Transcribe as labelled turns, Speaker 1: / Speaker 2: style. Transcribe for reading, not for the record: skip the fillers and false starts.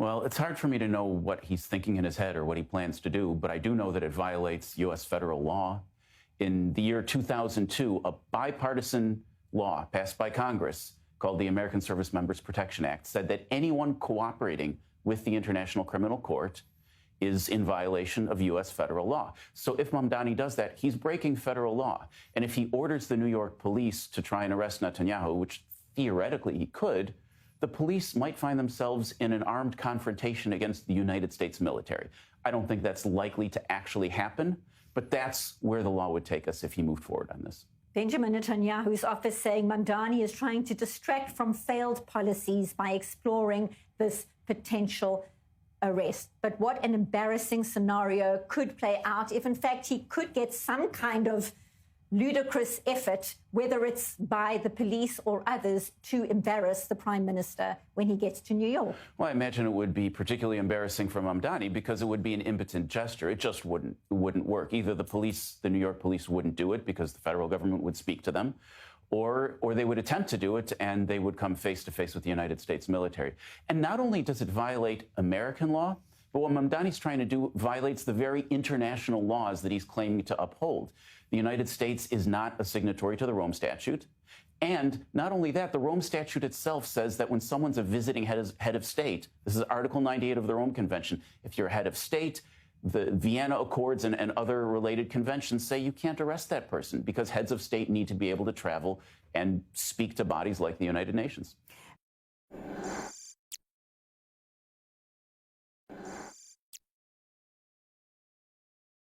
Speaker 1: Well, it's hard for me to know what he's thinking in his head or what he plans to do, but I do know that it violates U.S. federal law. In the year 2002, a bipartisan law passed by Congress called the American Service Members Protection Act said that anyone cooperating with the International Criminal Court is in violation of U.S. federal law. So if Mamdani does that, he's breaking federal law. And if he orders the New York police to try and arrest Netanyahu, which theoretically he could, the police might find themselves in an armed confrontation against the United States military. I don't think that's likely to actually happen, but that's where the law would take us if he moved forward on this.
Speaker 2: Benjamin Netanyahu's office saying Mamdani is trying to distract from failed policies by exploring this potential arrest. But what an embarrassing scenario could play out if, in fact, he could get some kind of ludicrous effort, whether it's by the police or others, to embarrass the prime minister when he gets to New York.
Speaker 1: Well, I imagine it would be particularly embarrassing for Mamdani because it would be an impotent gesture. It just wouldn't work. Either the police, the New York police, wouldn't do it because the federal government would speak to them, or they would attempt to do it and they would come face to face with the United States military. And not only does it violate American law, but what Mamdani's trying to do violates the very international laws that he's claiming to uphold. The United States is not a signatory to the Rome Statute. And not only that, the Rome Statute itself says that when someone's a visiting head of state, this is Article 98 of the Rome Convention, if you're a head of state, the Vienna Accords and other related conventions say you can't arrest that person because heads of state need to be able to travel and speak to bodies like the United Nations.